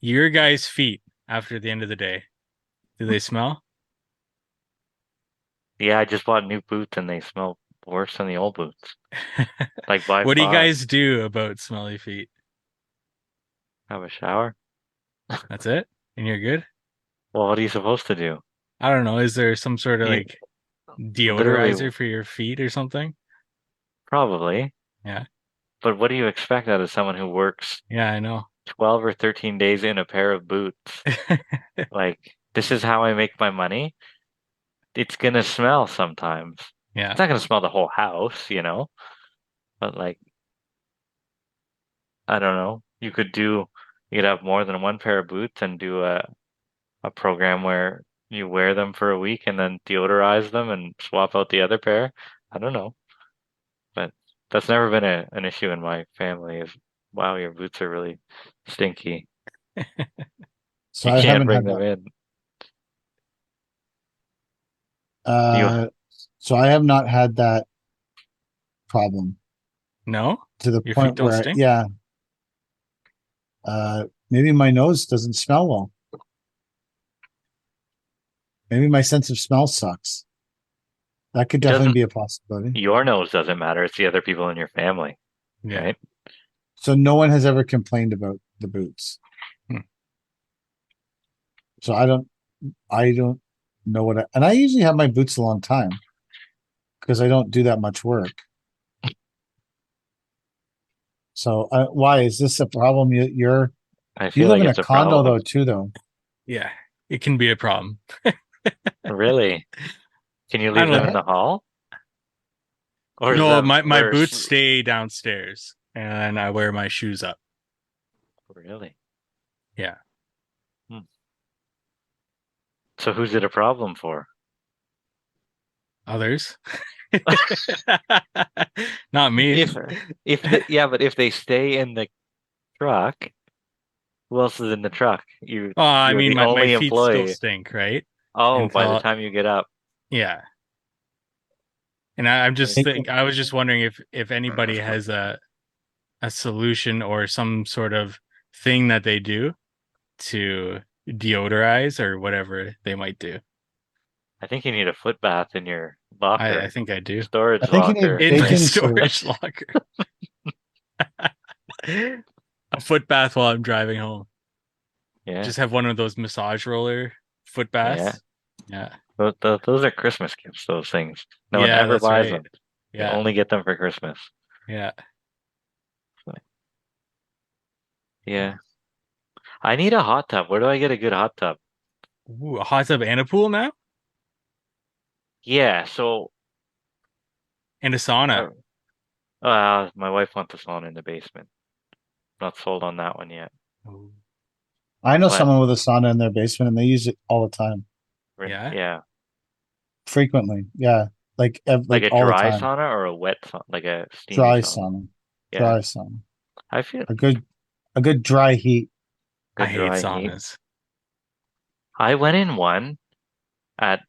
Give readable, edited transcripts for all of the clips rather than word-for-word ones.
Your guys' feet after the end of the day, do they smell? Yeah, I just bought new boots and they smell worse than the old boots. Like by What do you far. guys do about smelly feet? Have a shower? That's it? And you're good? Well, what are you supposed to do? I don't know. Is there some sort of You like literally deodorizer for your feet or something? probably. Yeah. But what do you expect out of someone who works Yeah, I know. 12 or 13 days in a pair of boots? Like, this is how I make my money. It's gonna smell sometimes. It's Yeah. not gonna smell the whole house, but like, I don't know. You could have more than one pair of boots and do a program where you wear them for a week and then deodorize them and swap out the other pair. I don't know. But that's never been an issue in my family is, wow, your boots are really stinky. So You I can't haven't bring had them that. in. You Uh, so I have not had that problem No? to the Your feet point don't where, stink? yeah, maybe my nose doesn't smell well. Maybe my sense of smell sucks. That could it definitely doesn't be a possibility. your nose doesn't matter. It's the other people in your family, Yeah. right? So no one has ever complained about the boots. Hmm. So I don't know and I usually have my boots a long time because I don't do that much work. So why is this a problem? I You feel live like in a it's a condo problem. though too, though. Yeah. It can be a problem. Really? Can you I leave them don't in the hall? Or is no, that my worse? boots stay downstairs and I wear my shoes up. Really? Yeah. Hmm. So who's it a problem for? Others. Not me. If but if they stay in the truck, who else is in the truck? Well, I You're mean the my only feet still employee. stink, right? Oh, by the Until time you get up. yeah. And I'm I just think think I was just wondering if anybody has a solution or some sort of thing that they do to deodorize or whatever they might do. I think you need a foot bath in your I locker, think I do. I storage think you need locker. In my bacon soap. storage locker. A foot bath while I'm driving home. Yeah, Just have one of those massage roller foot yeah. baths. Yeah. Those are Christmas gifts, those things. No one Yeah, ever that's buys right. them. You Yeah. only get them for Christmas. Yeah. So, yeah. I need a hot tub. Where do I get a good hot tub? Ooh, a hot tub and a pool now? Yeah, so And a sauna. uh, my wife wants a sauna in the basement. Not sold on that one yet. Ooh. I know But someone with a sauna in their basement and they use it all the time, Yeah. yeah, frequently. Yeah, like like a all the dry time. sauna or a wet sauna, like a steamy Dry sauna. sauna, Yeah, dry sauna. I feel A good a good dry heat. I good hate dry heat. saunas. I went in one at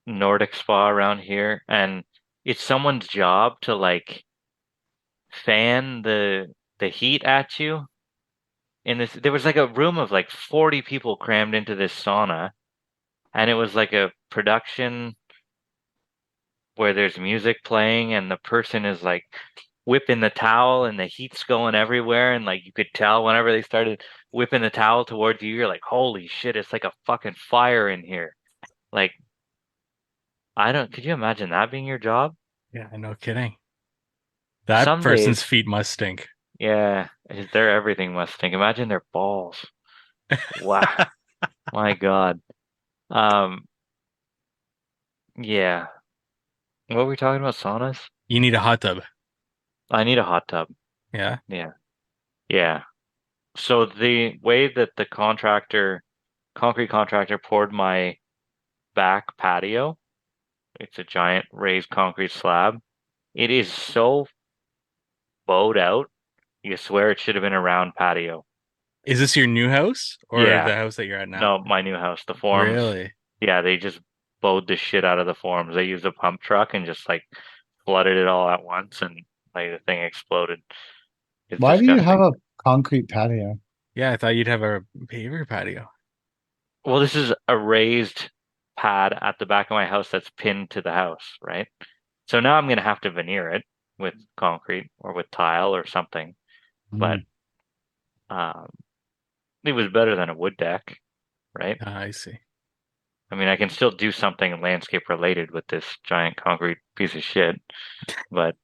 Nordic Spa around here, and it's someone's job to like fan the heat at you. In this, there was like a room of like 40 people crammed into this sauna, and it was like a production where there's music playing, and the person is like whipping the towel, and the heat's going everywhere, and like you could tell whenever they started whipping the towel towards you, you're like, holy shit, it's like a fucking fire in here. Like, I don't, could you imagine that being your job? Yeah, no kidding. That Some person's days, feet must stink. yeah, their everything must stink. Imagine their balls. Wow, my God. Um, yeah. What were we talking about? Saunas? You need a hot tub. I need a hot tub. Yeah. Yeah. Yeah. So the way that the concrete contractor poured my back patio, it's a giant raised concrete slab. It is so bowed out, you swear it should have been a round patio. Is this your new house or Yeah. the house that you're at now? No, my new house, the forms, Really? yeah, they just bowed the shit out of the forms. They used a pump truck and just like flooded it all at once and like the thing exploded. It's Why do you have disgusting. a concrete patio? Yeah, I thought you'd have a paver patio. Well, this is a raised pad at the back of my house that's pinned to the house, right? So now I'm gonna have to veneer it with concrete or with tile or something. But Mm. um, it was better than a wood deck, right? I see. I mean, I can still do something landscape related with this giant concrete piece of shit, but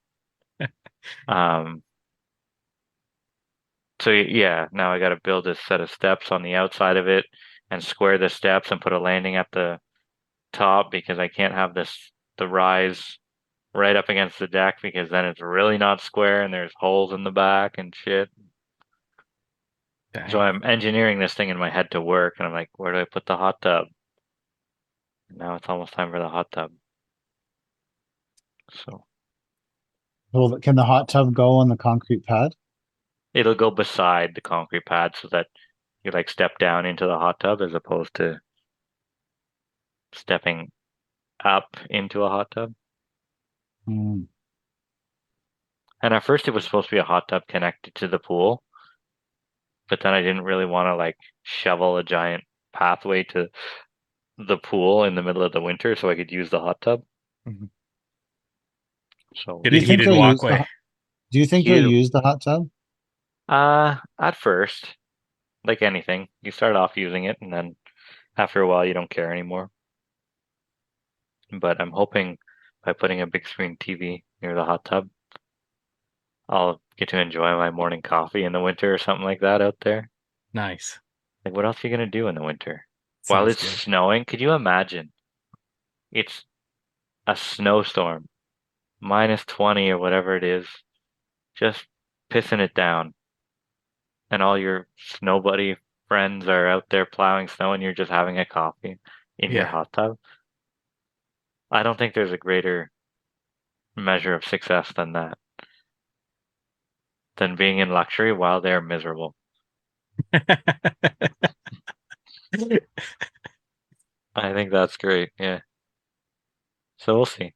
um, so yeah, now I got to build a set of steps on the outside of it and square the steps and put a landing at the top because I can't have the rise right up against the deck because then it's really not square and there's holes in the back and shit. So Dang. I'm engineering this thing in my head to work, and I'm like, where do I put the hot tub? Now it's almost time for the hot tub. So Well, can the hot tub go on the concrete pad? it'll go beside the concrete pad so that you like step down into the hot tub as opposed to stepping up into a hot tub. Mm. And at first it was supposed to be a hot tub connected to the pool, but then I didn't really want to like shovel a giant pathway to the pool in the middle of the winter so I could use the hot tub. Mhm. So Get Do a you think heated you'll use walkway. do you think you'll heated, use the hot tub? at first, like anything, you start off using it and then after a while you don't care anymore. But I'm hoping by putting a big screen TV near the hot tub, I'll get to enjoy my morning coffee in the winter or something like that out there. Nice. Like, what else are you gonna do in the winter? While Sounds it's good. snowing, could you imagine? It's a snowstorm, -20 or whatever it is, just pissing it down, and all your snow buddy friends are out there plowing snow, and you're just having a coffee in your Yeah. hot tub. I don't think there's a greater measure of success than that, than being in luxury while they're miserable. I think that's great. Yeah. So we'll see.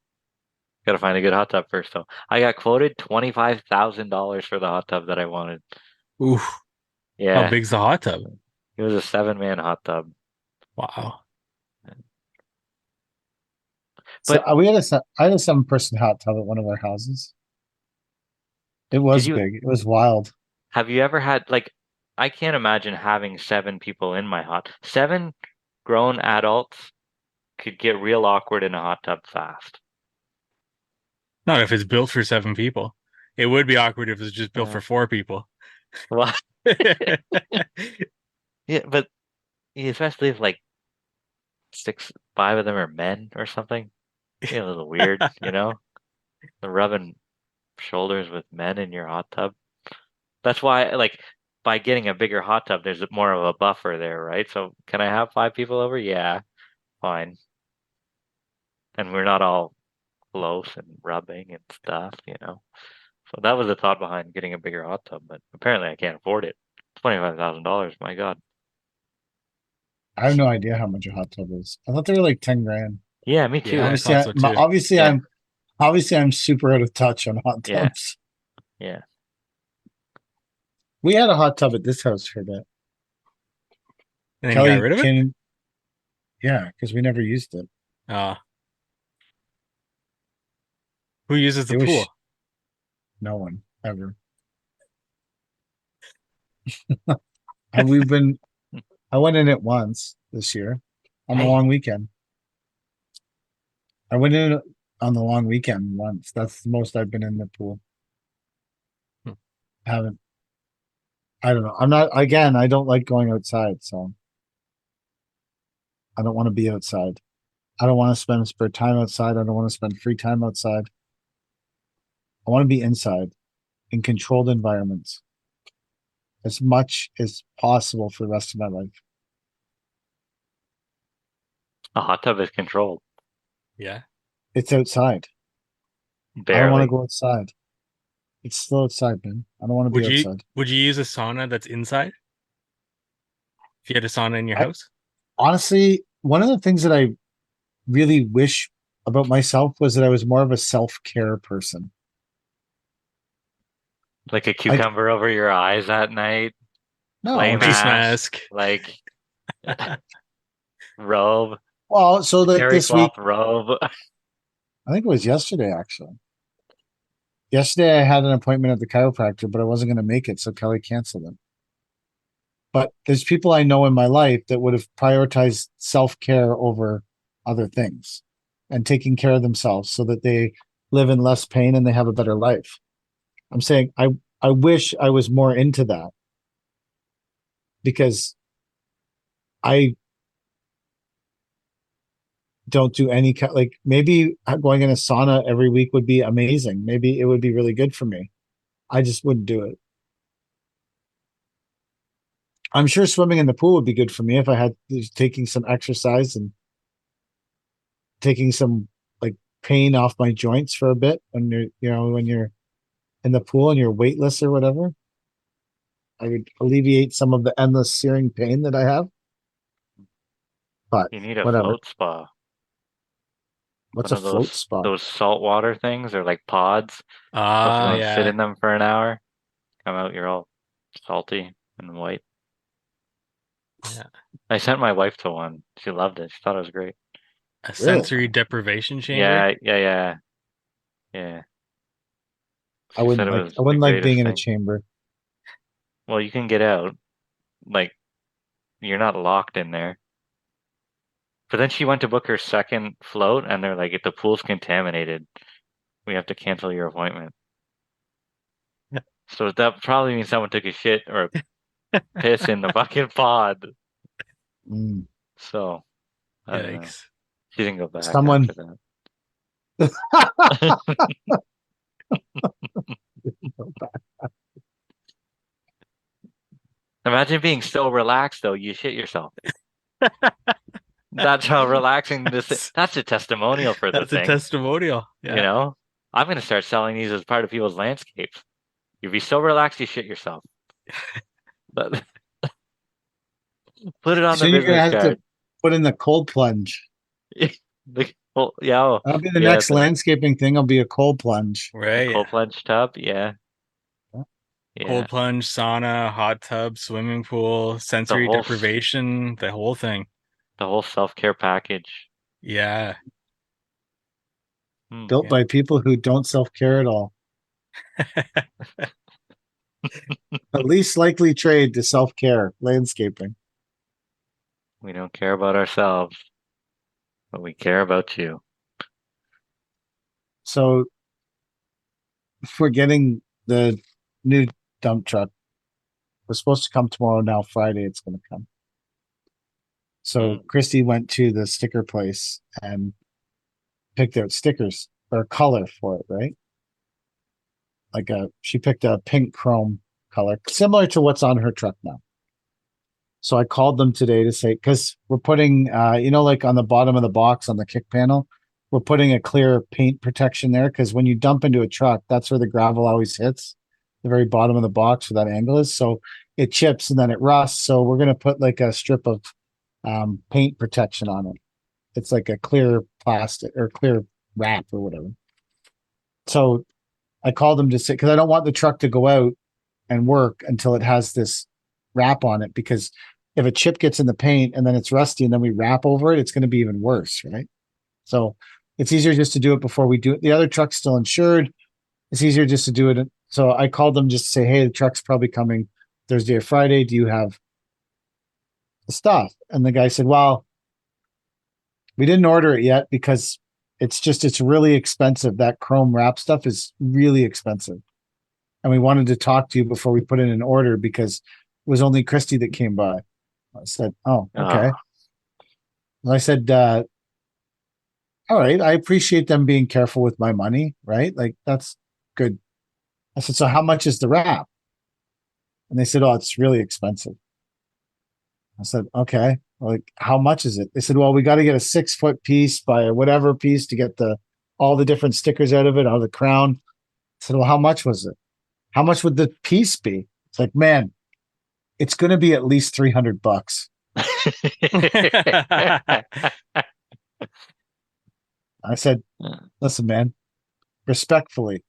Gotta find a good hot tub first, though. I got quoted $25,000 for the hot tub that I wanted. Oof. How Yeah, big's the hot tub? it was a 7-man hot tub. Wow. So But I had a 7-person hot tub at one of our houses. It did was you big. It was wild. have you ever had like I can't imagine having 7 people in my hot. 7 grown adults could get real awkward in a hot tub fast. Not if it's built for 7 people. It would be awkward if it's just built Uh, for 4 people. well, yeah, but especially if like 5 of them are men or something. Be a little weird, you know? Rubbing shoulders with men in your hot tub. That's why, like, by getting a bigger hot tub, there's more of a buffer there, right? So, can I have 5 people over? Yeah, fine. And we're not all close and rubbing and stuff, you know? So, that was the thought behind getting a bigger hot tub, but apparently I can't afford it. $25,000, my God. I have no idea how much a hot tub is. I thought they were like 10 grand. Yeah, me too. Yeah, I thought so too. Yeah, Obviously I'm super out of touch on hot yeah, tubs. yeah. We had a hot tub at this house for a bit. And then you got Kelly rid of it? came, yeah, because we never used it. Uh, who uses the It was pool? no one ever. And we've been, I went in it once this year on the Hey, long weekend. I went in on the long weekend once. That's the most I've been in the pool. Hmm. Haven't, I don't know. I'm not, again, I don't like going outside, so I don't want to be outside. I don't want to spend spare time outside. I don't want to spend free time outside. I want to be inside in controlled environments as much as possible for the rest of my life. a hot tub is controlled. Yeah. It's outside. I don't want to Barely. go outside. It's still outside, man. I don't want to be Would you outside. would you use a sauna that's inside? If you had a sauna in your I house? honestly, one of the things that I really wish about myself was that I was more of a self-care person. Like a Like cucumber over your eyes at night. No, clay it's just, mask, like robe, well, so like terry this week, cloth robe. I think it was yesterday actually. Yesterday I had an appointment at the chiropractor, but I wasn't going to make it, so Kelly canceled it. But there's people I know in my life that would have prioritized self-care over other things and taking care of themselves so that they live in less pain and they have a better life. I'm saying I wish I was more into that because I don't do any like maybe going in a sauna every week would be amazing. Maybe it would be really good for me. I just wouldn't do it. I'm sure swimming in the pool would be good for me if I had taking some exercise and taking some like pain off my joints for a bit when when you're in the pool and you're weightless or whatever. I would alleviate some of the endless searing pain that I have. But You need a whatever. float spa. What's One a of float spa? those saltwater things or like pods. Supposed to go and sit Yeah. in them for an hour. Come out, you're all salty and white. Yeah. I sent my wife to one. She loved it. She thought it was great. A Really? sensory deprivation chamber. Yeah, yeah, yeah, yeah. I She said wouldn't it like was I the wouldn't like being greatest in a thing. chamber. Well, you can get out. Like, you're not locked in there. But then she went to book her second float, and they're like, if the pool's contaminated, we have to cancel your appointment. So that probably means someone took a shit or a piss in the fucking pod. Mm. So, I don't know. Yikes. She didn't go back Someone after that. Imagine being so relaxed, though, you shit yourself. That's how relaxing this is. That's a testimonial for the That's a thing, testimonial. you Yeah. know? I'm going to start selling these as part of people's landscapes. You'd be so relaxed, you shit yourself. But put it on the soon you're gonna business have to card. put in the cold plunge. Well, yeah, oh, That'll be the yeah, next landscaping thing. Will be a cold plunge. the Right. cold plunge tub. Yeah, yeah. Cold plunge, sauna, hot tub, swimming pool, The sensory whole deprivation, the whole thing. the whole self-care package. Yeah. Hmm. Built Yeah. by people who don't self-care at all. The least likely trade to self-care, landscaping. We don't care about ourselves, but we care about you. So if we're getting the new dump truck. We're supposed to come tomorrow. Now Friday, it's going to come. So Christy went to the sticker place and picked out stickers or color for it, right? She picked a pink chrome color, similar to what's on her truck now. So I called them today to say, because we're putting, like on the bottom of the box on the kick panel, we're putting a clear paint protection there. Because when you dump into a truck, that's where the gravel always hits the very bottom of the box where that angle is. So it chips and then it rusts. So we're going to put like a strip of paint protection on it. It's like a clear plastic or clear wrap or whatever. So I called them to say, because I don't want the truck to go out and work until it has this wrap on it, because if a chip gets in the paint and then it's rusty and then we wrap over it, it's going to be even worse, right? So it's easier just to do it before we do it. The other truck's still insured. It's easier just to do it. So I called them just to say, hey, the truck's probably coming Thursday or Friday. Do you have the stuff? And the guy said, well, we didn't order it yet because it's really expensive. That chrome wrap stuff is really expensive. And we wanted to talk to you before we put in an order because it was only Christy that came by. I said, oh, okay. And I said, all right, I appreciate them being careful with my money, right? Like, that's good. I said, so how much is the wrap? And they said, oh, it's really expensive. I said, okay, like, how much is it? They said, well, we got to get a 6-foot piece by a whatever piece to get all the different stickers out of it, out of the crown. I said, well, how much was it? How much would the piece be? It's like, man, it's going to be at least $300. I said, listen, man, respectfully,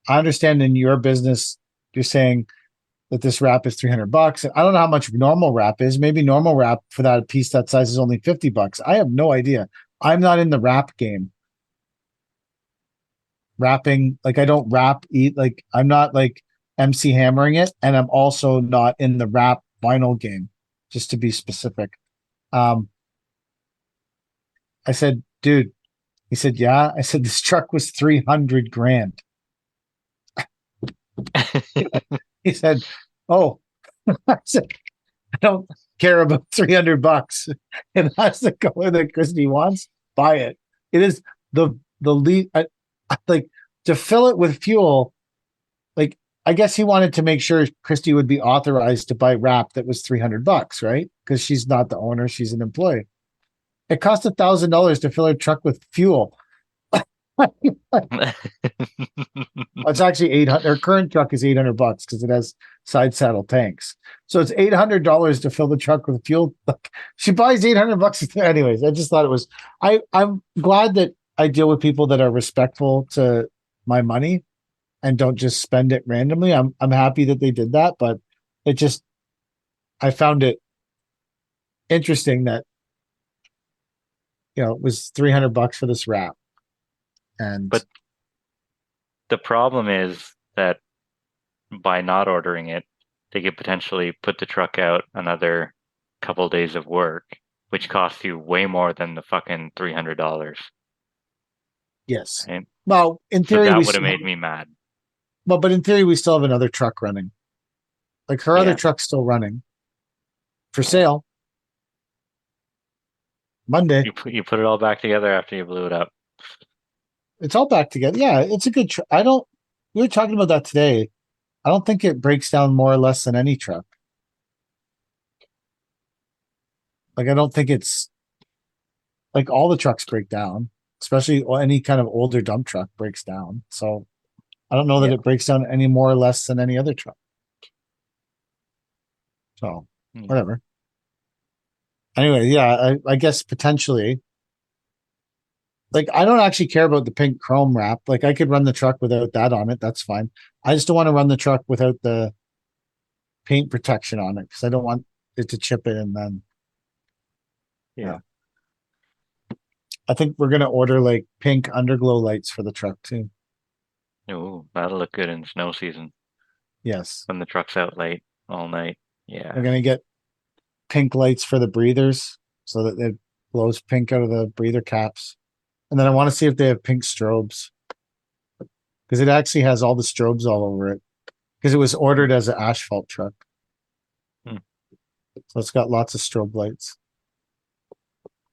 I understand in your business, you're saying that this wrap is $300. And I don't know how much normal wrap is. Maybe normal wrap for that piece that size is only $50. I have no idea. I'm not in the wrap game. Wrapping, like I don't wrap eat, like I'm not like MC hammering it, and I'm also not in the wrap vinyl game, just to be specific. I said, dude, he said, yeah. I said, this truck was 300 grand. He said, oh, I said, I don't care about $300. And that's the color that Christy wants. Buy it. It is the lead. Like to fill it with fuel. Like I guess he wanted to make sure Christy would be authorized to buy wrap that was $300, right? Because she's not the owner; she's an employee. It cost $1,000 to fill her truck with fuel. It's actually 800. Her current truck is $800 because it has side saddle tanks. So it's $800 to fill the truck with fuel. She buys $800. Anyways, I just thought it was. I'm glad that I deal with people that are respectful to my money and don't just spend it randomly. I'm happy that they did that, but it just I found it interesting that it was $300 for this wrap. And But the problem is that by not ordering it, they could potentially put the truck out another couple days of work, which costs you way more than the fucking $300. yes. Right? Well, in So theory, that would have made me mad. but in theory, we still have another truck running. Like her other Yeah. truck's still running for sale. Monday. You put it all back together after you blew it up. It's all back together. Yeah, it's a good truck. We were talking about that today. I don't think it breaks down more or less than any truck. Like, I don't think it's like all the trucks break down, especially any kind of older dump truck breaks down. So I don't know that Yeah. it breaks down any more or less than any other truck. So whatever. Anyway, yeah, I guess potentially. Like, I don't actually care about the pink chrome wrap. Like, I could run the truck without that on it. That's fine. I just don't want to run the truck without the paint protection on it because I don't want it to chip it. And then, Yeah. I think we're going to order like pink underglow lights for the truck too. Ooh, that'll look good in snow season Yes. when the truck's out late all night. Yeah. We're going to get pink lights for the breathers so that it blows pink out of the breather caps. And then I want to see if they have pink strobes because it actually has all the strobes all over it because it was ordered as an asphalt truck. So it's got lots of strobe lights.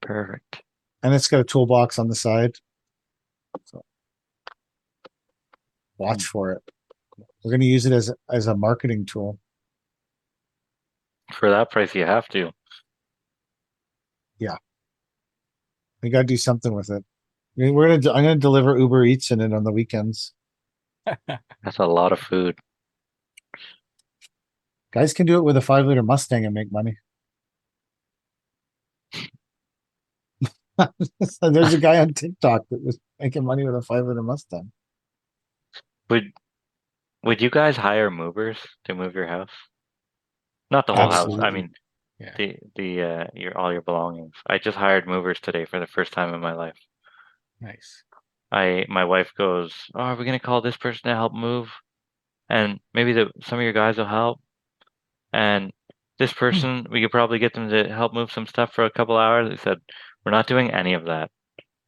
Perfect. And it's got a toolbox on the side. So watch for it. We're going to use it as a marketing tool. For that price, you have to. Yeah. We got to do something with it. I'm going to deliver Uber Eats in it on the weekends. That's a lot of food. Guys can do it with a 5-liter Mustang and make money. There's a guy on TikTok that was making money with a 5-liter Mustang. Would you guys hire movers to move your house? Not the whole house. I Absolutely. mean, Yeah. your all your belongings. I just hired movers today for the first time in my life. Nice. My wife goes, "Oh, are we gonna call this person to help move? And maybe some of your guys will help. And this person, we could probably get them to help move some stuff for a couple hours." They said, "We're not doing any of that.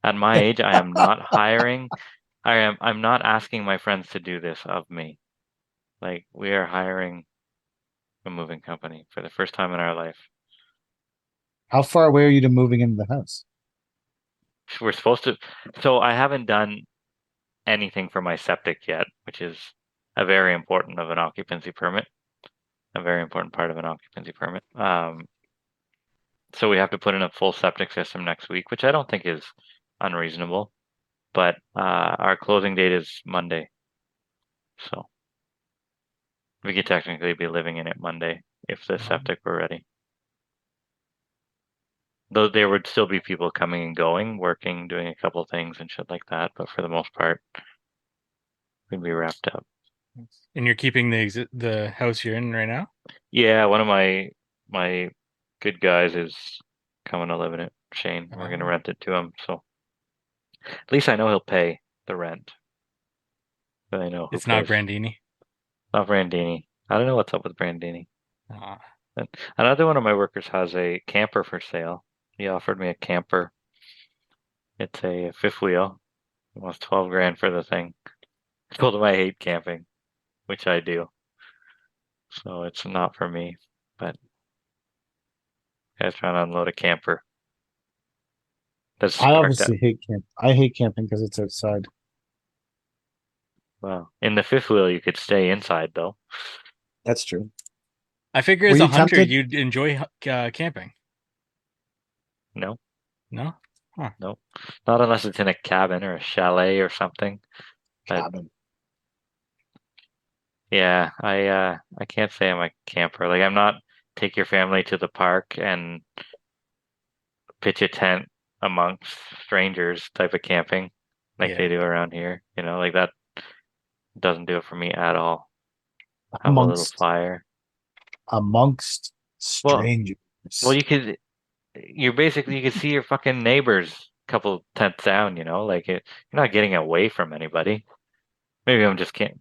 At my age, I am not hiring. I'm not asking my friends to do this of me. Like, we are hiring a moving company for the first time in our life. How far away are you to moving into the house? We're supposed to, so I haven't done anything for my septic yet, which is a very important of an occupancy permit, a very important part of an occupancy permit. So we have to put in a full septic system next week, which I don't think is unreasonable. But our closing date is Monday, so we could technically be living in it Monday if the septic were ready. Though there would still be people coming and going, working, doing a couple things and shit like that, but for the most part, we'd be wrapped up. And you're keeping the house you're in right now? Yeah, one of my good guys is coming to live in it, Shane. We're gonna rent it to him, so at least I know he'll pay the rent. But I know who It's not pays. Brandini. Not Brandini. I don't know what's up with Brandini. Uh, And another one of my workers has a camper for sale. He offered me a camper. It's a fifth wheel. Almost 12 grand for the thing. I told him I hate camping, which I do. So it's not for me. But guy's trying to unload a camper. That's I parked at, obviously hate camp. I hate camping because it's outside. well, in the fifth wheel you could stay inside though. That's true. I figure Were as a you hunter, tempted? you'd enjoy camping. No, No? Huh. no. Not unless it's in a cabin or a chalet or something. But Cabin. yeah, I can't say I'm a camper. Like I'm not take your family to the park and pitch a tent amongst strangers type of camping like Yeah. they do around here. Like that doesn't do it for me at all. Have a little Amongst fire. amongst Well, strangers. well, you could see your fucking neighbors a couple tents down. Like you're not getting away from anybody. Maybe I'm just can't.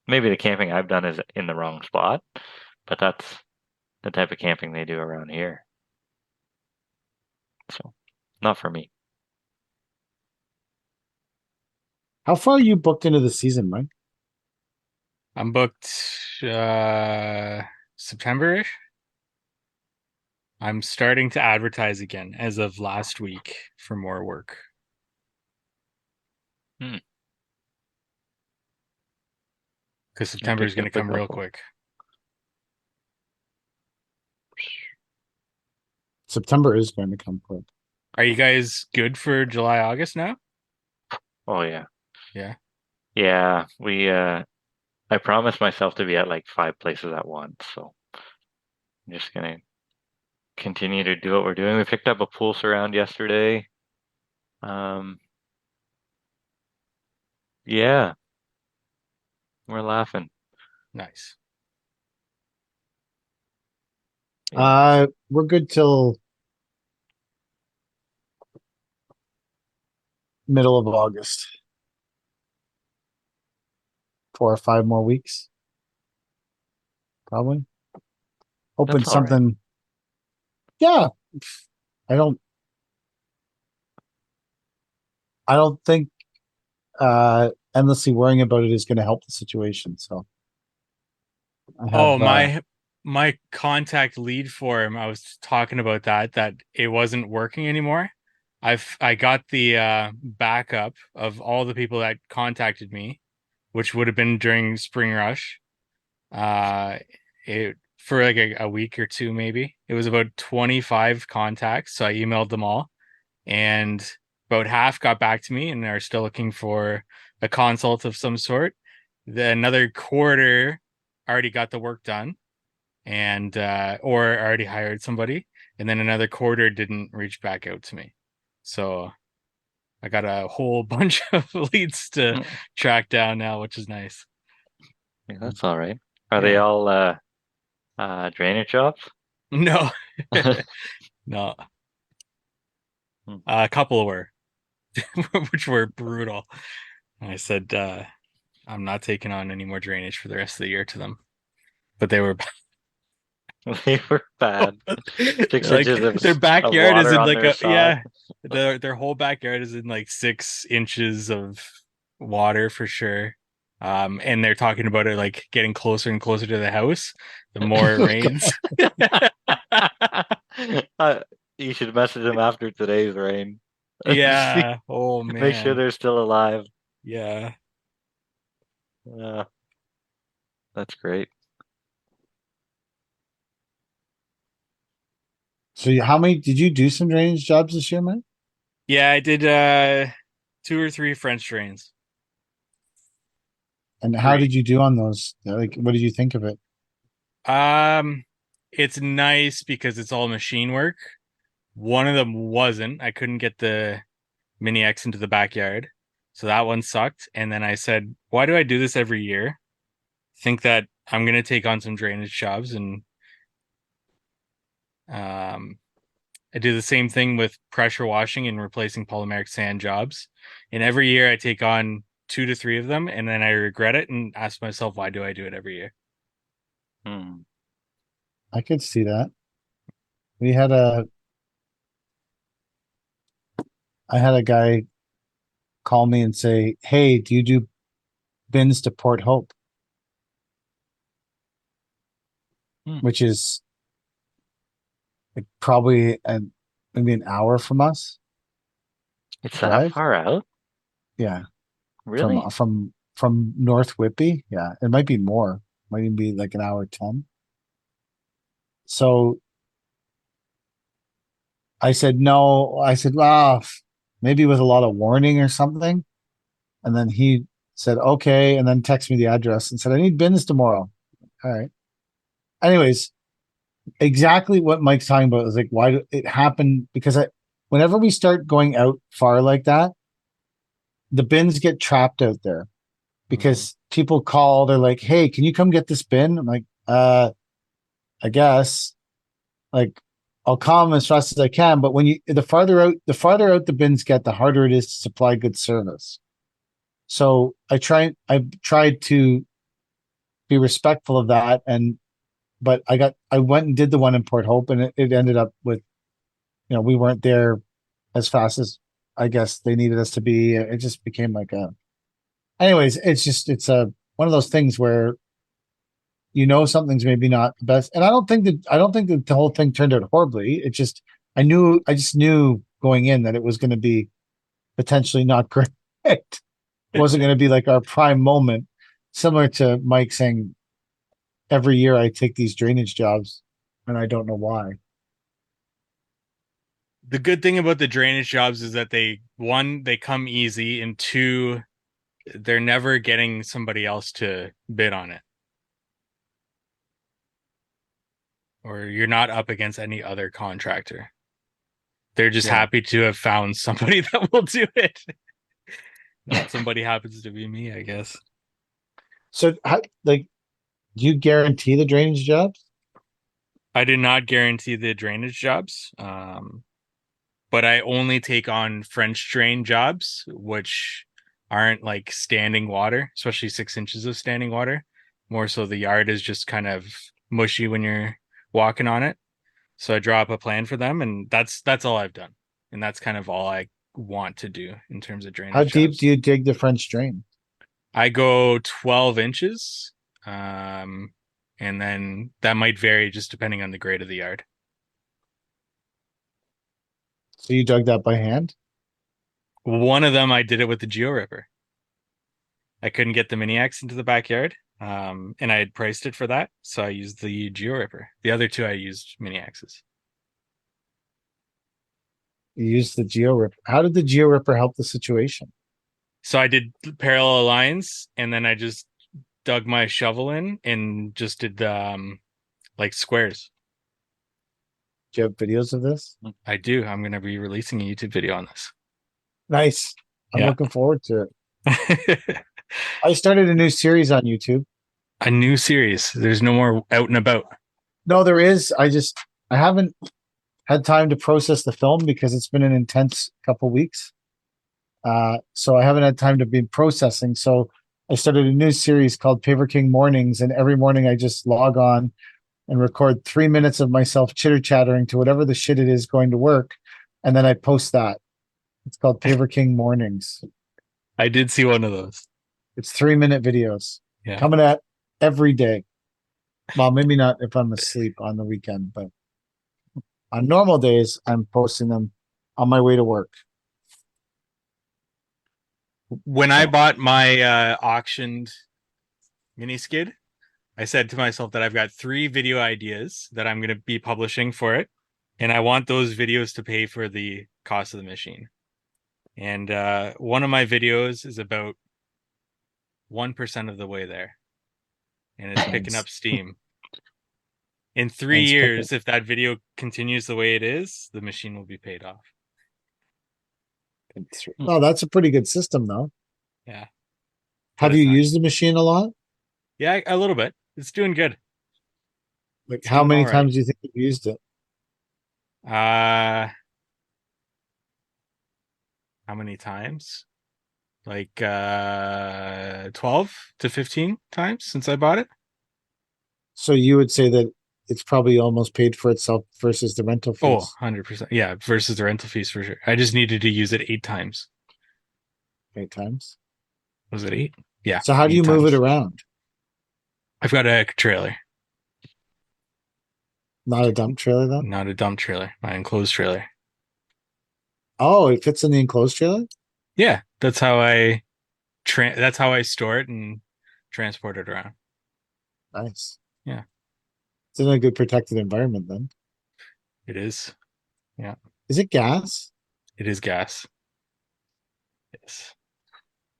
Maybe the camping I've done is in the wrong spot, but that's the type of camping they do around here. So, not for me. How far are you booked into the season, Mike? I'm booked September-ish. I'm starting to advertise again as of last week for more work. Hmm. Because September is going to come real quick. September is going to come quick. Are you guys good for July, August now? Oh yeah, Yeah. yeah. I promised myself to be at like 5 places at once, so I'm just gonna continue to do what we're doing. We picked up a pool surround yesterday. Um, yeah, we're laughing. Nice. Yeah. We're good till middle of August. 4 or 5 more weeks, probably. Hoping That's all right. something. Yeah, I don't. I don't think endlessly worrying about it is going to help the situation. So I Oh, have. my contact lead form, I was talking about that it wasn't working anymore. I got the backup of all the people that contacted me, which would have been during Spring Rush. It for like a week or two maybe. It was about 25 contacts, so I emailed them all, and about half got back to me and are still looking for a consult of some sort. Another quarter already got the work done and or already hired somebody, and then another quarter didn't reach back out to me. So I got a whole bunch of leads to Mm, track down now, which is nice. yeah, that's all right. Are they Yeah. all drainage jobs? No. No. Hmm. A couple were which were brutal. I said I'm not taking on any more drainage for the rest of the year to them. But they were They were bad. Six like inches their of backyard is water in on like their a side. yeah, their whole backyard is in like 6 inches of water for sure. And they're talking about it like getting closer and closer to the house the more it rains. Uh, you should message them after today's rain. See, Yeah. Oh make sure man. they're still alive. Yeah. Yeah, that's great. So how many did you do some drainage jobs this year, man? Yeah, I did 2 or 3 French drains. And how 3. did you do on those? Like, what did you think of it? Um it's nice because it's all machine work. One of them wasn't. I couldn't get the Mini X into the backyard. So that one sucked. And then I said, why do I do this every year? think that I'm gonna take on some drainage jobs, and um, I do the same thing with pressure washing and replacing polymeric sand jobs. And every year I take on 2 to 3 of them, and then I regret it and ask myself, why do I do it every year? Hmm. I could see that. We had a I had a guy call me and say, "Hey, do you do bins to Port Hope?" Hmm. Which is like probably maybe an hour from us It's that drive. far out? Yeah, Really? from North Whitby. Yeah, it might be more. Might even be like an hour 10. So I said no. I said, well, maybe with a lot of warning or something. And then he said, okay, and then text me the address and said, I need bins tomorrow. All right. Anyways, exactly what Mike's talking about is like why it happened because whenever we start going out far like that, the bins get trapped out there Hmm. because people call, they're like, hey, can you come get this bin? I'm like, I guess. Like I'll come as fast as I can, but when the farther out the bins get, the harder it is to supply good service. So I tried to be respectful of that, but I went and did the one in Port Hope, and it ended up with, we weren't there as fast as I guess they needed us to be. It just became like anyways, it's a one of those things where something's maybe not the best, and I don't think that the whole thing turned out horribly. I just knew going in that it was going to be potentially not great. It wasn't going to be like our prime moment, similar to Mike saying every year I take these drainage jobs and I don't know why. The good thing about the drainage jobs is that they come easy, and two, they're never getting somebody else to bid on it. Or you're not up against any other contractor. They're just Yeah. happy to have found somebody that will do it. That somebody happens to be me, I guess. So, like, do you guarantee the drainage jobs? I did not guarantee the drainage jobs, but I only take on French drain jobs, which aren't like standing water, especially 6 inches of standing water. More so, the yard is just kind of mushy when you're walking on it. So I draw up a plan for them, and that's all I've done, and that's kind of all I want to do in terms of How drainage deep do jobs. you dig the French drain? I go 12 inches, um, and then that might vary just depending on the grade of the yard. So you dug that by hand? One of them, I did it with the Geo Ripper. I couldn't get the mini X into the backyard, and I had priced it for that, so I used the Geo Ripper. The other two, I used mini X's. You used the Geo Ripper. How did the Geo Ripper help the situation? So I did parallel lines, and then I just dug my shovel in and just did like squares. Do you have videos of this? I do. I'm going to be releasing a YouTube video on this. Nice. I'm Yeah. looking forward to it. I started a new series on YouTube. A new series. There's no more out and about. No, there is. I haven't had time to process the film because it's been an intense couple weeks. So I haven't had time to be processing. So I started a new series called Paver King Mornings, and every morning I just log on and record 3 minutes of myself chitter chattering to whatever the shit it is going to work, and then I post that. It's called Paver King Mornings. I did see one of those. It's 3 minute videos Yeah. coming at every day. Well, maybe not if I'm asleep on the weekend, but on normal days, I'm posting them on my way to work. When I So bought my auctioned mini skid, I said to myself that I've got 3 video ideas that I'm going to be publishing for it, and I want those videos to pay for the cost of the machine. And one of my videos is about 1% of the way there, and it's picking it's, up steam. In and 3 it's picking. years, if that video continues the way it is, the machine will be paid off. Oh, that's a pretty good system, though. Yeah, but Have you it's not. used the machine a lot? Yeah, a little bit. It's doing good. Like, It's how doing many all right. times do you think you've used it? Uh, how many times? Like 12 to 15 times since I bought it. So you would say that it's probably almost paid for itself versus the rental Oh, fees. 100%. Yeah, versus the rental fees for sure. I just needed to use it 8 times. 8 times. Was it 8? Yeah, So how do you eight move it times. around? I've got a trailer, Not a dump trailer then? not a dump trailer, my enclosed trailer. Oh, it fits in the enclosed trailer? Yeah, that's how I store it and transport it around. Nice. Yeah, It's in a good protected environment then. it is. Yeah, Is it gas? it is gas. Yes.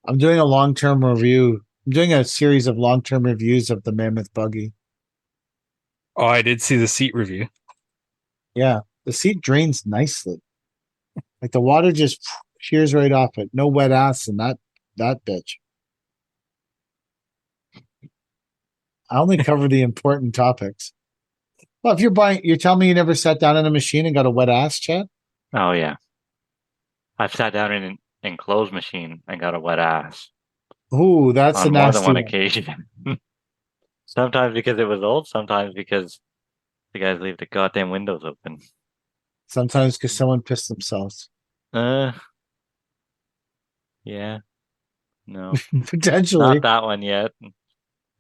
I'm doing a long-term review. I'm doing a series of long-term reviews of the Mammoth buggy. Oh, I did see the seat review. Yeah, the seat drains nicely. Like the water just shears right off it. No wet ass in that bitch. I only cover the important topics. Well, if you're telling me you never sat down in a machine and got a wet ass, Chad? Oh yeah, I've sat down in an enclosed machine and got a wet ass Ooh, that's a on more than nasty one one. occasion. Sometimes because it was old, sometimes because the guys leave the goddamn windows open. Sometimes because someone pissed themselves. Uh, yeah, no, not Potentially. that one yet.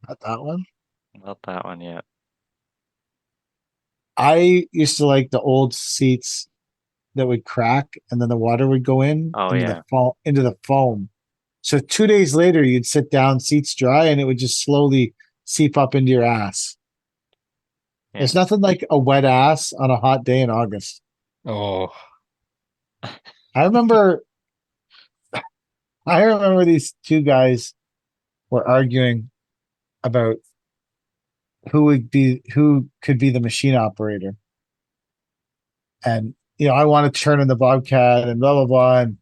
Not that one. Not that one yet. I used to like the old seats that would crack and then the water would go in Oh yeah, into the foam. So 2 days later you'd sit down, seats dry, and it would just slowly seep up into your ass. yeah. There's nothing like a wet ass on a hot day in August. Oh, I remember I remember these two guys were arguing about who could be the machine operator. And I want to turn in the Bobcat and blah blah blah. And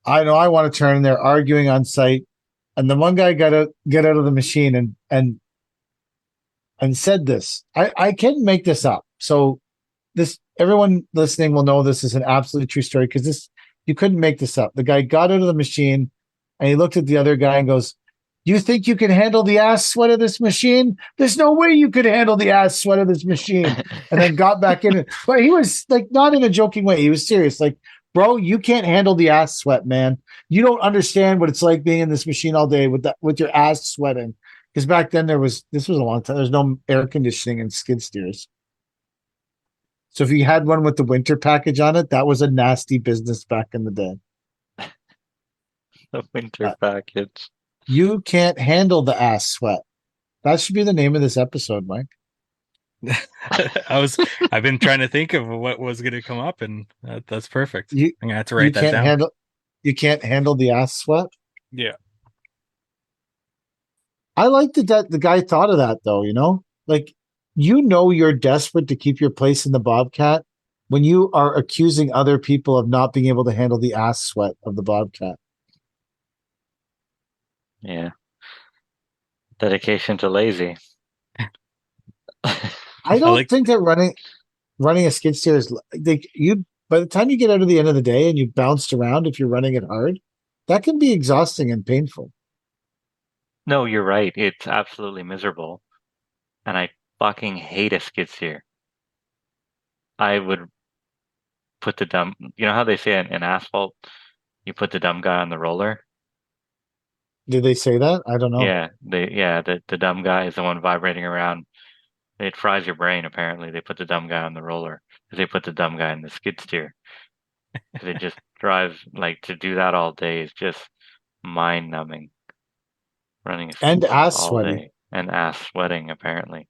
I know I want to turn, and they're arguing on site. And the one guy got to get out of the machine and said this. I can't make this up. So this everyone listening will know this is an absolutely true story because this you couldn't make this up. The guy got out of the machine and he looked at the other guy and goes, "You think you can handle the ass sweat of this machine? There's no way you could handle the ass sweat of this machine." And then got back in it. But he was like not in a joking way. He was serious. Like, bro, you can't handle the ass sweat, man. You don't understand what it's like being in this machine all day with your ass sweating. Because back then this was a long time. There's no air conditioning and skid steers. So if you had one with the winter package on it, that was a nasty business back in the day. The winter Uh, package. you can't handle the ass sweat. That should be the name of this episode, Mike. I've been trying to think of what was going to come up, and that's perfect. You I'm gonna have to you write that can't down. handle you can't handle the ass sweat. Yeah. I like the guy thought of that though. Like you're desperate to keep your place in the Bobcat when you are accusing other people of not being able to handle the ass sweat of the Bobcat. Yeah. Dedication to lazy. I I don't like think that running a skid steer is like you. By the time you get out of the end of the day and you bounced around, if you're running it hard, that can be exhausting and painful. No, you're right. It's absolutely miserable. And I fucking hate a skid steer. I would put the dumb, you know how they say in asphalt, you put the dumb guy on the roller? Did they say that? I don't know. The dumb guy is the one vibrating around. It fries your brain, apparently. They put the dumb guy on the roller. They put the dumb guy in the skid steer. Because it just drives, like, to do that all day is just mind numbing. Running a skid And steer ass all sweaty. day. And ass sweating, apparently.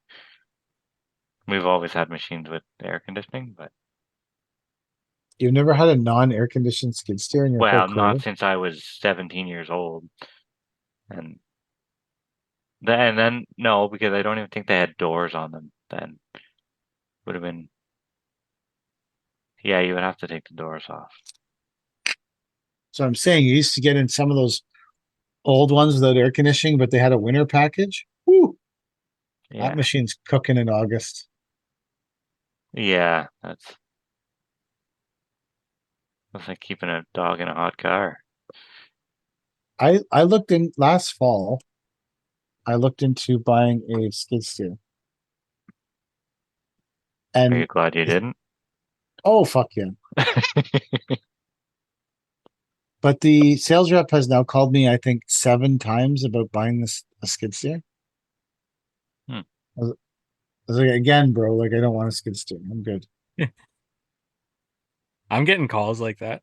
We've always had machines with air conditioning, but You've never had a non-air conditioned skid steer in your whole well, not career? since I was 17 years old. And then no, because I don't even think they had doors on them then. Would have been, yeah, you would have to take the doors off. So I'm saying you used to get in some of those old ones without air conditioning, but they had a winter package. Woo! Yeah. That machine's cooking in August. Yeah, that's like keeping a dog in a hot car. I looked in last fall. I looked into buying a skid steer. Are you And glad you didn't? oh fuck yeah. But the sales rep has now called me, I think, 7 times about buying this a skid steer. Hmm. I was like, again, bro, like I don't want a skid steer. I'm good. I'm getting calls like that.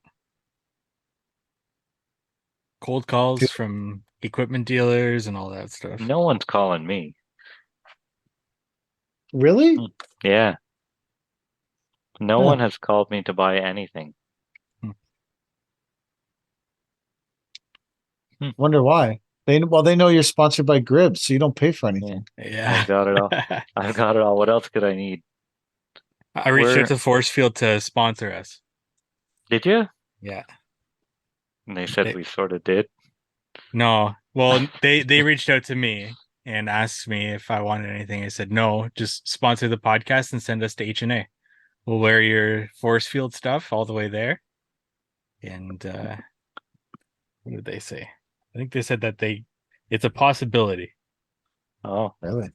Cold calls from equipment dealers and all that stuff. No one's calling me. Really? Yeah. No Huh. one has called me to buy anything. Wonder why. They know you're sponsored by Grib, so you don't pay for anything. Yeah. I've got it all. I've got it all. What else could I need? I reached Where out to Force Field to sponsor us. did you? Yeah. And they said They- we sort of did. No. Well, they reached out to me and asked me if I wanted anything. I said no, just sponsor the podcast and send us to H&A. We'll wear your Force Field stuff all the way there. And what did they say? I think they said that it's a possibility. Oh, Really?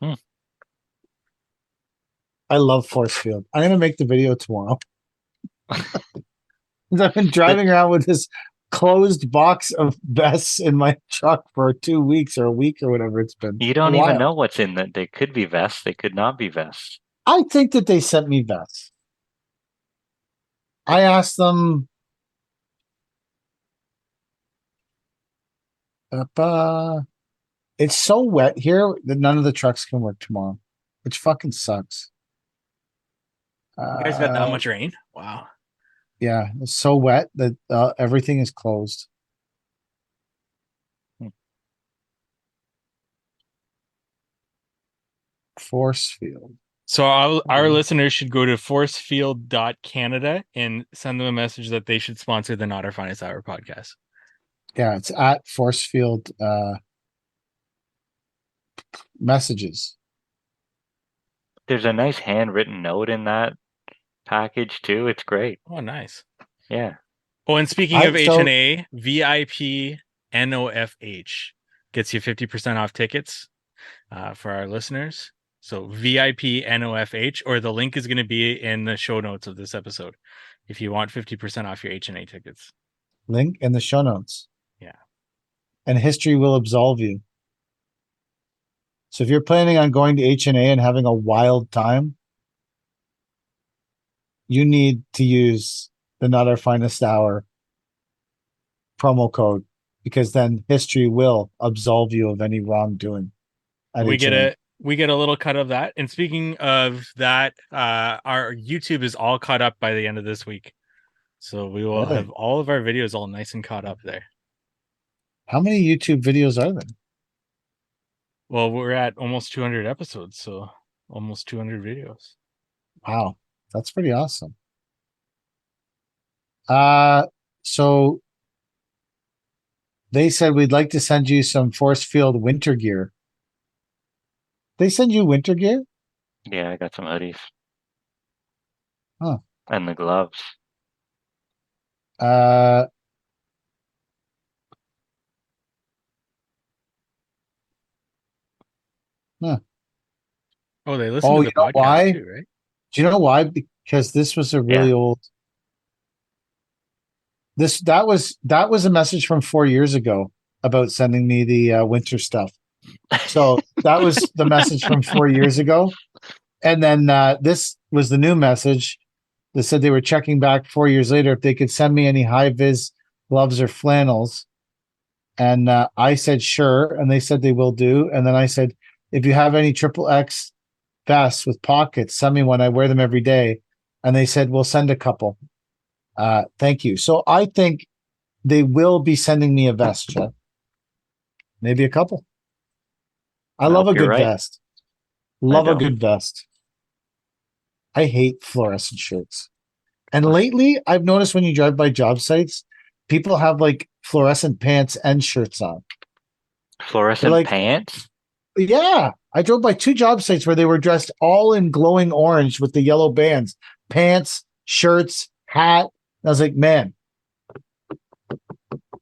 Hmm. I love Force Field. I'm gonna make the video tomorrow. I've been driving around with this closed box of vests in my truck for 2 weeks or a week or whatever it's been. you don't even know what's in that. They could be vests. They could not be vests. I think that they sent me vests. I asked them. It's so wet here that none of the trucks can work tomorrow, which fucking sucks. You guys got that much rain? Wow. Yeah, it's so wet that everything is closed. Force Field. So our listeners should go to forcefield.canada and send them a message that they should sponsor the Not Our Finest Hour podcast. Yeah, it's at Force Field messages. There's a nice handwritten note in that package too. It's great. Oh, nice. Yeah. Oh, and speaking of H&A, VIP NOFH gets you 50% off tickets for our listeners. So VIP NOFH, or the link is going to be in the show notes of this episode if you want 50% off your H&A tickets. Link in the show notes. Yeah. And history will absolve you. So if you're planning on going to H&A and having a wild time, you need to use the Not Our Finest Hour promo code, because then history will absolve you of any wrongdoing. We get a little cut of that. And speaking of that, our YouTube is all caught up by the end of this week. So we will have all of our videos all nice and caught up there. How many YouTube videos are there? Well, we're at almost 200 episodes, so almost 200 videos. Wow, that's pretty awesome. So they said we'd like to send you some Force Field winter gear. They send you winter gear? Yeah, I got some hoodies. Huh. And the gloves. Huh. Oh, they listen to the podcast too, right? Do you know why? Because this was a really old. That was a message from 4 years ago about sending me the winter stuff. So that was the message from 4 years ago, and then this was the new message. They said they were checking back 4 years later if they could send me any high vis gloves or flannels, and I said sure, and they said they will do. And then I said, if you have any XXX vests with pockets, send me one. I wear them every day. And they said, we'll send a couple. Thank you. So I think they will be sending me a vest, Jeff. Maybe a couple. I love a good vest. Love a good vest. I hate fluorescent shirts. And lately, I've noticed when you drive by job sites, people have like fluorescent pants and shirts on. They're Fluorescent like, pants? yeah, I drove by 2 job sites where they were dressed all in glowing orange with the yellow bands, pants, shirts, hat. And I was like, man,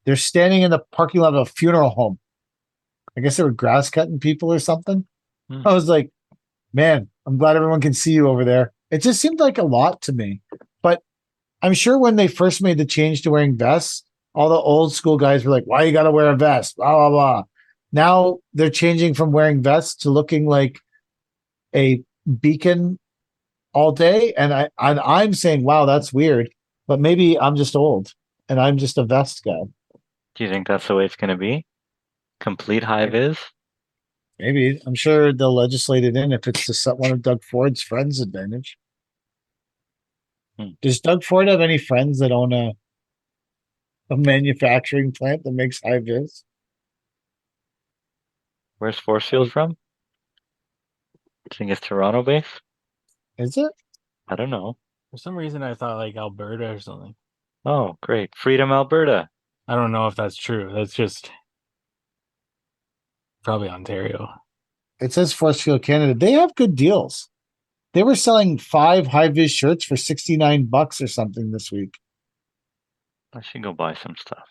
they're standing in the parking lot of a funeral home. I guess they were grass cutting people or something. I was like, man, I'm glad everyone can see you over there. It just seemed like a lot to me. But I'm sure when they first made the change to wearing vests, all the old school guys were like, why you got to wear a vest? Blah, blah, blah. Now they're changing from wearing vests to looking like a beacon all day. And I'm saying, wow, that's weird. But maybe I'm just old and I'm just a vest guy. Do you think that's the way it's going to be? Complete high vis? Maybe. I'm sure they'll legislate it in if it's to one of Doug Ford's friends' advantage. Does Doug Ford have any friends that own a manufacturing plant that makes high vis? Where's Force Field from? I think it's Toronto based. Is it? I don't know. For some reason, I thought like Alberta or something. Oh, great. Freedom, Alberta. I don't know if that's true. That's just probably Ontario. It says Force Field Canada. They have good deals. They were selling 5 high vis shirts for $69 or something this week. I should go buy some stuff.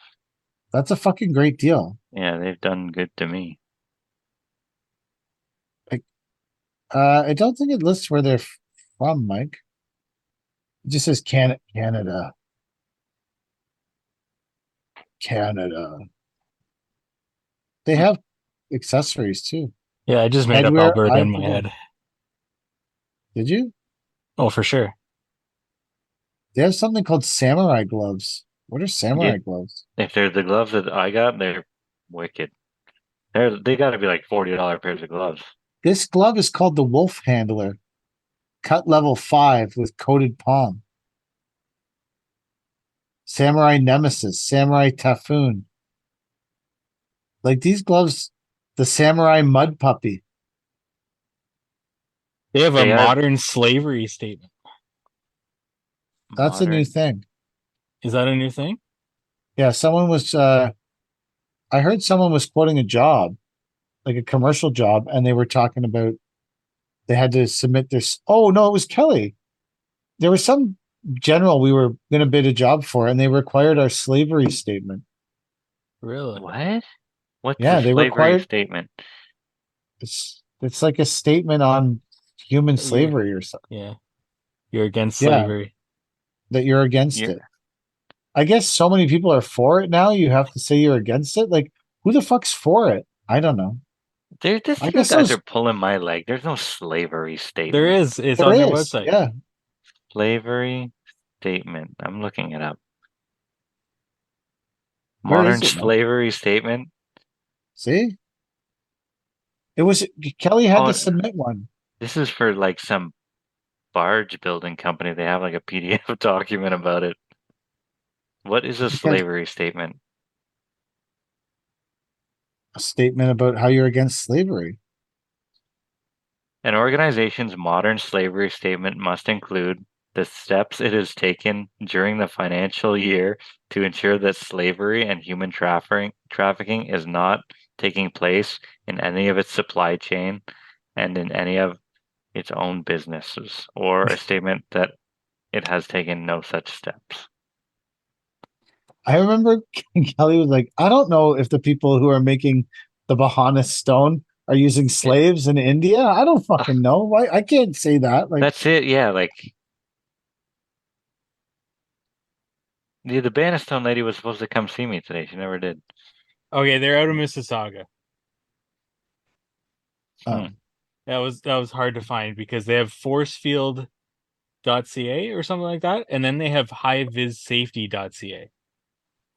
That's a fucking great deal. Yeah, they've done good to me. I don't think it lists where they're from, Mike. It just says Canada. Canada. They have accessories too. Yeah, I just made up Headwear, Alberta in my head. Did you? Oh, for sure. They have something called samurai gloves. What are samurai gloves? If they're the gloves that I got, they're wicked. They got to be like $40 pairs of gloves. This glove is called the Wolf Handler. Cut level 5 with coated palm. Samurai Nemesis, Samurai Typhoon. Like these gloves, the Samurai Mud Puppy. They have a modern slavery statement. That's a new thing. Is that a new thing? Yeah, someone was I heard someone was quoting a job, like a commercial job, and they were talking about they had to submit this. Oh no, it was Kelly. There was some general we were going to bid a job for, and they required our slavery statement. Really? What? What's Yeah, the slavery statement? It's like a statement on human slavery or something. Yeah, you're against slavery. That you're against it. I guess so many people are for it now. You have to say you're against it. Like, who the fuck's for it? I don't know. I guess guys are pulling my leg. There's no slavery statement. There is. It's on their website. Yeah. Slavery statement. I'm looking it up. Modern slavery statement. See? It was Kelly had to submit one. This is for like some barge building company. They have like a PDF document about it. What is a slavery statement? A statement about how you're against slavery. An organization's modern slavery statement must include the steps it has taken during the financial year to ensure that slavery and human trafficking is not taking place in any of its supply chain and in any of its own businesses, or a statement that it has taken no such steps. I remember Kelly was like, I don't know if the people who are making the Bahana stone are using slaves in India. I don't fucking know. Why I can't say that. Like that's it. Yeah, like the Banastone lady was supposed to come see me today. She never did. Okay, they're out of Mississauga. Um, that was hard to find because they have forcefield.ca or something like that, and then they have highvissafety.ca.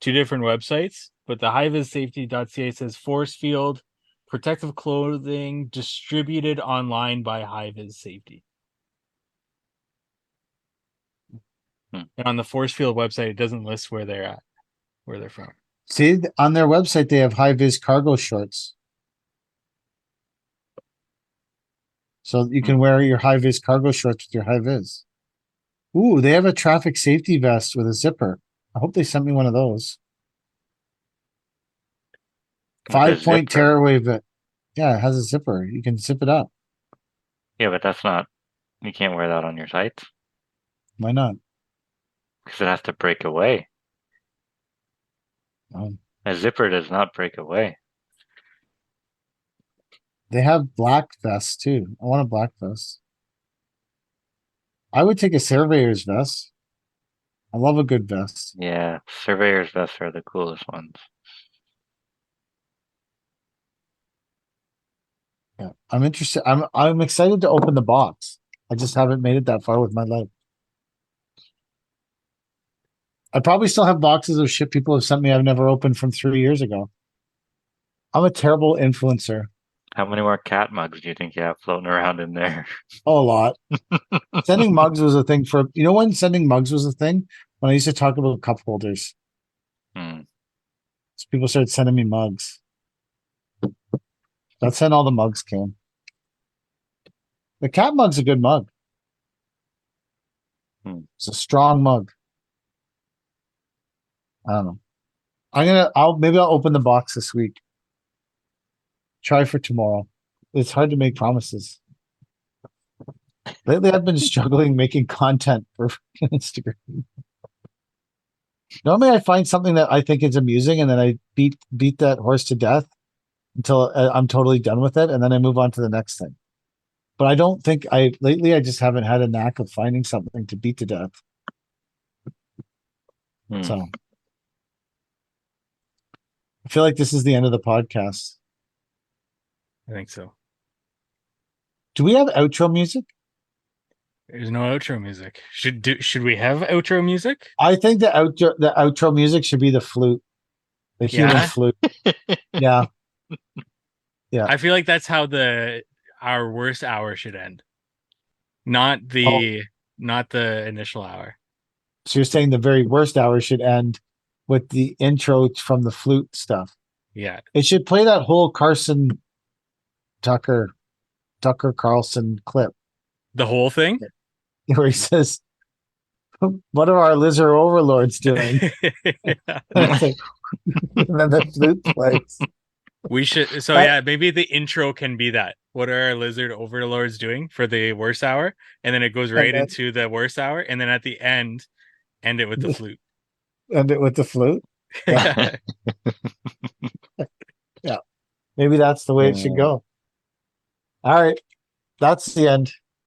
2 different websites, but the highvissafety.ca says force field protective clothing distributed online by High-Vis Safety. And on the force field website, it doesn't list where they're at, where they're from. See, on their website, they have high-vis cargo shorts. So you can wear your high-vis cargo shorts with your high-vis. Ooh, they have a traffic safety vest with a zipper. I hope they sent me one of those. With a 5-point zipper. tearaway bit. Yeah, it has a zipper. You can zip it up. Yeah, but that's not. You can't wear that on your tights Why not? because it has to break away. Um, A zipper does not break away. they have black vests too. I want a black vest. I would take a surveyor's vest. I love a good vest. Yeah, surveyor's vests are the coolest ones. Yeah, I'm interested. I'm excited to open the box. I just haven't made it that far with my life. I probably still have boxes of shit people have sent me I've never opened from 3 years ago. I'm a terrible influencer. How many more cat mugs do you think you have floating around in there? Oh, a lot. Sending mugs was a thing for, when sending mugs was a thing? When I used to talk about cup holders. Hmm. So people started sending me mugs. That's when all the mugs came. The cat mug's a good mug. It's a strong mug. I don't know. Maybe I'll open the box this week. Try for tomorrow. It's hard to make promises. Lately, I've been struggling making content for Instagram. Normally, I find something that I think is amusing, and then I beat that horse to death until I'm totally done with it, and then I move on to the next thing. But I don't think lately I just haven't had a knack of finding something to beat to death. So I feel like this is the end of the podcast. I think so. Do we have outro music? There's no outro music. Should we have outro music? I think the outro music should be the flute. The human flute. Yeah. Yeah. I feel like that's how our worst hour should end. Not the initial hour. So you're saying the very worst hour should end with the intro from the flute stuff. Yeah. It should play that whole Tucker Carlson clip. The whole thing? Where he says, what are our lizard overlords doing? And then the flute plays. We should. So maybe the intro can be that. What are our lizard overlords doing for the worst hour? And then it goes right into the worst hour. And then at the end it with the flute. End it with the flute? Yeah. Yeah. Maybe that's the way it should go. All right. That's the end.